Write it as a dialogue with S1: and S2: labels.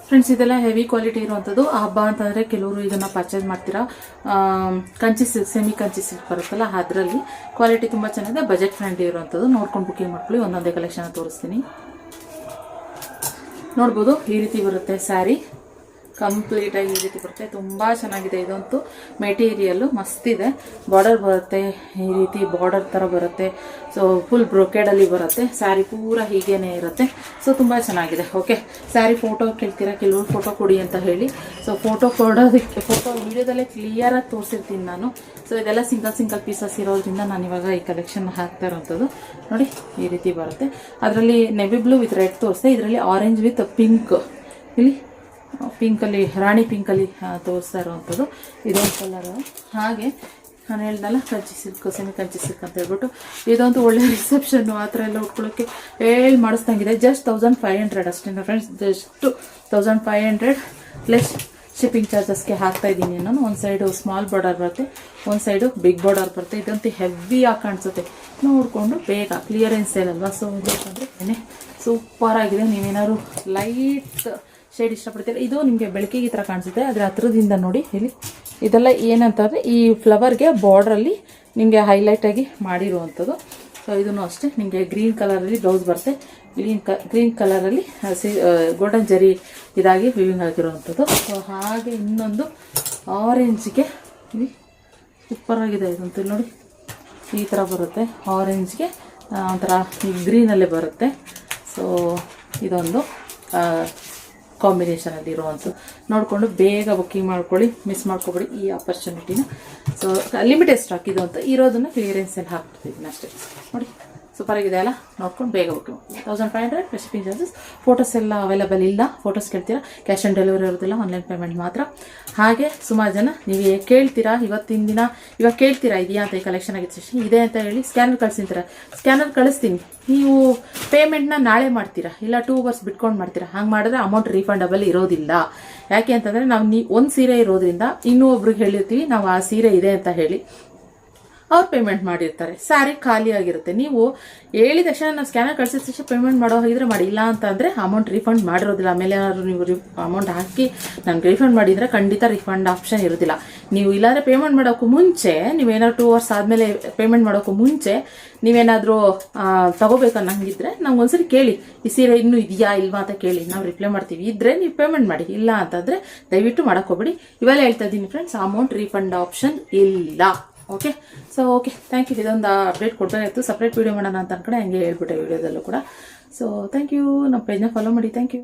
S1: Friends, ಇದೆಲ್ಲ heavy quality ಇರುವಂಥದ್ದು. ಹಬ್ಬ ಅಂತಂದರೆ ಕೆಲವರು ಇದನ್ನು ಪರ್ಚೇಸ್ ಮಾಡ್ತೀರಾ. Kanchi silk, semi Kanchi silk ಬರುತ್ತಲ್ಲ, ಅದರಲ್ಲಿ ಕ್ವಾಲಿಟಿ ತುಂಬ ಚೆನ್ನಾಗಿದೆ, ಬಜೆಟ್ ಫ್ರೆಂಡ್ಲಿ ಇರುವಂಥದ್ದು. ನೋಡ್ಕೊಂಡು ಬುಕಿಂಗ್ ಮಾಡ್ಕೊಳ್ಳಿ. ಒಂದೊಂದೇ ಕಲೆಕ್ಷನ್ ತೋರಿಸ್ತೀನಿ. ನೋಡ್ಬೋದು, ಈ ರೀತಿ ಬರುತ್ತೆ ಸ್ಯಾರಿ. ಕಂಪ್ಲೀಟಾಗಿ ಈ ರೀತಿ ಬರುತ್ತೆ. ತುಂಬ ಚೆನ್ನಾಗಿದೆ. ಇದಂತೂ ಮೆಟೀರಿಯಲ್ಲು ಮಸ್ತಿದೆ. ಬಾರ್ಡರ್ ಬರುತ್ತೆ, ಈ ರೀತಿ ಬಾರ್ಡರ್ ಥರ ಬರುತ್ತೆ. ಸೊ ಫುಲ್ ಬ್ರೊಕೆಡಲ್ಲಿ ಬರುತ್ತೆ. ಸ್ಯಾರಿ ಪೂರ ಹೀಗೇನೆ ಇರುತ್ತೆ. ಸೊ ತುಂಬ ಚೆನ್ನಾಗಿದೆ. ಓಕೆ, ಸ್ಯಾರಿ ಫೋಟೋ ಕೇಳ್ತೀರಾ, ಕೆಲವರು ಫೋಟೋ ಕೊಡಿ ಅಂತ ಹೇಳಿ. ಸೊ ಫೋಟೋ ಕೊಡೋದಕ್ಕೆ ವಿಡಿಯೋದಲ್ಲೇ ಕ್ಲಿಯರಾಗಿ ತೋರಿಸಿರ್ತೀನಿ ನಾನು. ಸೊ ಇದೆಲ್ಲ ಸಿಂಗಲ್ ಪೀಸಸ್ ಇರೋದ್ರಿಂದ ನಾನು ಇವಾಗ ಈ ಕಲೆಕ್ಷನ್ ಹಾಕ್ತಾ ಇರೋವಂಥದ್ದು. ನೋಡಿ, ಈ ರೀತಿ ಬರುತ್ತೆ. ಅದರಲ್ಲಿ ನೆವಿ ಬ್ಲೂ ವಿತ್ ರೆಡ್ ತೋರಿಸ್ತೆ, ಇದರಲ್ಲಿ ಆರೆಂಜ್ ವಿತ್ ಪಿಂಕ್, ಇಲ್ಲಿ ಪಿಂಕಲ್ಲಿ ರಾಣಿ ಪಿಂಕಲ್ಲಿ ತೋರಿಸ್ತಾ ಇರೋವಂಥದ್ದು. ಇದೊಂದು ಕಲರು. ಹಾಗೆ ನಾನು ಹೇಳ್ದಲ್ಲ, Kanchi silk, semi Kanchi silk ಅಂತ ಹೇಳ್ಬಿಟ್ಟು ಇದೊಂದು ಒಳ್ಳೆ ರಿಸೆಪ್ಷನ್ನು ಆ ಥರ ಎಲ್ಲ ಉಟ್ಕೊಳ್ಳೋಕ್ಕೆ ಮಾಡಿಸ್ದಂಗಿದೆ. ಜಸ್ಟ್ 1500 ಅಷ್ಟೇ ಫ್ರೆಂಡ್ಸ್. ಜಸ್ಟ್ 1500 ಪ್ಲಸ್ ಶಿಪ್ಪಿಂಗ್ ಚಾರ್ಜಸ್ಗೆ ಹಾಕ್ತಾ ಇದ್ದೀನಿ ನಾನು. ಒಂದು ಸೈಡು ಸ್ಮಾಲ್ ಬಾರ್ಡರ್ ಬರುತ್ತೆ, ಒಂದು ಸೈಡು ಬಿಗ್ ಬಾರ್ಡರ್ ಬರುತ್ತೆ. ಇದಂತೂ ಹೆವಿಯಾಗಿ ಕಾಣಿಸುತ್ತೆ. ನೋಡಿಕೊಂಡು ಬೇಗ ಕ್ಲಿಯರೆನ್ಸ್ ಸೇಲಲ್ವಾ. ಸೊ ಬೇಕಂದರೆ ಸೂಪರ್ ಆಗಿದೆ. ನೀವೇನಾದ್ರು ಲೈಟ್ ಶೇಡ್ ಇಷ್ಟಪಡ್ತೀರ, ಇದು ನಿಮಗೆ ಬೆಳಕಿಗೆ ಈ ಥರ ಕಾಣಿಸುತ್ತೆ. ಆದರೆ ಹತ್ರದಿಂದ ನೋಡಿ, ಇಲ್ಲಿ ಇದೆಲ್ಲ ಏನಂತಂದರೆ ಈ ಫ್ಲವರ್ಗೆ ಬಾರ್ಡ್ರಲ್ಲಿ ನಿಮಗೆ ಹೈಲೈಟಾಗಿ ಮಾಡಿರುವಂಥದ್ದು. ಸೊ ಇದನ್ನು ಅಷ್ಟೇ ನಿಮಗೆ ಗ್ರೀನ್ ಕಲರಲ್ಲಿ ಬ್ಲೌಸ್ ಬರುತ್ತೆ. ಗ್ರೀನ್ ಕಲರಲ್ಲಿ ಗೋಲ್ಡನ್ ಜರಿ ಇದಾಗಿ ವಿವಿಂಗ್ ಆಗಿರುವಂಥದ್ದು. ಸೊ ಹಾಗೆ ಇನ್ನೊಂದು ಆರೆಂಜ್ಗೆ ಇಲ್ಲಿ ಸೂಪರಾಗಿದೆ. ಇದಂತೂ ನೋಡಿ, ಈ ಥರ ಬರುತ್ತೆ. ಆರೆಂಜ್ಗೆ ಒಂಥರ ಗ್ರೀನಲ್ಲೇ ಬರುತ್ತೆ. ಸೊ ಇದೊಂದು ಕಾಂಬಿನೇಷನಲ್ಲಿ ಇರುವಂಥದ್ದು. ನೋಡಿಕೊಂಡು ಬೇಗ ಬುಕ್ಕಿಂಗ್ ಮಾಡ್ಕೊಳ್ಳಿ, ಮಿಸ್ ಮಾಡ್ಕೊಬೇಡಿ ಈ ಆಪರ್ಚುನಿಟಿನ. ಸೊ ಲಿಮಿಟೆಡ್ ಸ್ಟಾಕ್ ಇದು ಅಂತ ಇರೋದನ್ನು ಕ್ಲಿಯರೆನ್ಸಲ್ಲಿ ಹಾಕ್ಬಿಡ್ತಿದ್ದೀನಿ ಅಷ್ಟೇ. ನೋಡಿ, ಸೂಪರಾಗಿದೆ ಅಲ್ಲ. ನೋಡ್ಕೊಂಡು ಬೇಗ booking. 1500 plus shipping charges. Photos ಎಲ್ಲ ಅವೈಲೇಬಲ್ ಇಲ್ಲ. ಫೋಟೋಸ್ ಕೇಳ್ತೀರಾ, ಕ್ಯಾಶ್ ಆನ್ ಡೆಲಿವರಿ ಇರೋದಿಲ್ಲ, ಆನ್ಲೈನ್ ಪೇಮೆಂಟ್ ಮಾತ್ರ. ಹಾಗೆ ಸುಮಾರು ಜನ ನೀವು ಕೇಳ್ತೀರಾ, ಇವತ್ತಿನ ದಿನ ಇವಾಗ ಕೇಳ್ತೀರಾ ಇದೆಯಾ ಅಂತ, ಈ ಕಲೆಕ್ಷನ್ ಆಗಿತ್ತು ಇದೆ ಅಂತ ಹೇಳಿ ಸ್ಕ್ಯಾನರ್ ಕಳಿಸ್ತೀರಾ. ಸ್ಕ್ಯಾನರ್ ಕಳಿಸ್ತೀನಿ, ನೀವು ಪೇಮೆಂಟ್ನ ನಾಳೆ ಮಾಡ್ತೀರಾ, ಇಲ್ಲ 2 ಅವರ್ಸ್ ಬಿಟ್ಕೊಂಡು ಮಾಡ್ತೀರಾ. ಹಂಗೆ ಮಾಡಿದ್ರೆ ಅಮೌಂಟ್ ರೀಫಂಡಬಲ್ ಇರೋದಿಲ್ಲ. ಯಾಕೆ ಅಂತಂದರೆ ನಾವು ಒಂದು ಸೀರೆ ಇರೋದ್ರಿಂದ ಇನ್ನೂ ಒಬ್ರಿಗೆ ಹೇಳಿರ್ತೀವಿ ನಾವು ಆ ಸೀರೆ ಇದೆ ಅಂತ ಹೇಳಿ, ಅವ್ರು ಪೇಮೆಂಟ್ ಮಾಡಿರ್ತಾರೆ. ಸ್ಯಾರಿ ಖಾಲಿ ಆಗಿರುತ್ತೆ. ನೀವು ಹೇಳಿದ ತಕ್ಷಣ ನಾವು ಸ್ಕ್ಯಾನರ್ ಕಳಿಸಿದ ತಕ್ಷಣ ಪೇಮೆಂಟ್ ಮಾಡೋ ಹಾಗಿದ್ರೆ ಮಾಡಿ, ಇಲ್ಲ ಅಂತಂದರೆ ಅಮೌಂಟ್ ರೀಫಂಡ್ ಮಾಡಿರೋದಿಲ್ಲ. ಆಮೇಲೆ ಏನಾದ್ರು ನೀವು ಅಮೌಂಟ್ ಹಾಕಿ ನನಗೆ ರೀಫಂಡ್ ಮಾಡಿದರೆ ಖಂಡಿತ ರೀಫಂಡ್ ಆಪ್ಷನ್ ಇರೋದಿಲ್ಲ. ನೀವು ಇಲ್ಲಾಂದರೆ ಪೇಮೆಂಟ್ ಮಾಡೋಕ್ಕೂ ಮುಂಚೆ, ನೀವೇನಾದ್ರು 2 ಅವರ್ಸ್ ಆದಮೇಲೆ ಪೇಮೆಂಟ್ ಮಾಡೋಕ್ಕೂ ಮುಂಚೆ ನೀವೇನಾದರೂ ತಗೋಬೇಕನ್ನಂಗಿದ್ರೆ ನಮ್ಗೆ ಒಂದ್ಸರಿ ಕೇಳಿ, ಈ ಸೀರೆ ಇನ್ನೂ ಇದೆಯಾ ಇಲ್ವಾ ಅಂತ ಕೇಳಿ, ನಾವು ರಿಪ್ಲೈ ಮಾಡ್ತೀವಿ. ಇದ್ದರೆ ನೀವು ಪೇಮೆಂಟ್ ಮಾಡಿ, ಇಲ್ಲ ಅಂತಂದರೆ ದಯವಿಟ್ಟು ಮಾಡೋಕ್ಕೋಗ್ಬೇಡಿ. ಇವೆಲ್ಲ ಹೇಳ್ತಾ ಇದ್ದೀನಿ ಫ್ರೆಂಡ್ಸ್, ಅಮೌಂಟ್ ರೀಫಂಡ್ ಆಪ್ಷನ್ ಇಲ್ಲ. Okay, so okay, thank you. ಇದೊಂದು ಅಪ್ಡೇಟ್ ಕೊಡಬೇಕಾಗಿತ್ತು. ಸಪ್ರೇಟ್ ವೀಡಿಯೋ ಮಾಡೋಣ ಅಂತ ಅನ್ಕೊಂಡೆ, ಹಂಗೆ ಹೇಳ್ಬಿಟ್ಟೆ ವೀಡಿಯೋದಲ್ಲೂ ಕೂಡ. So thank you. ನಮ್ಮ ಪೇಜ್ನ ಫಾಲೋ ಮಾಡಿ. Thank you.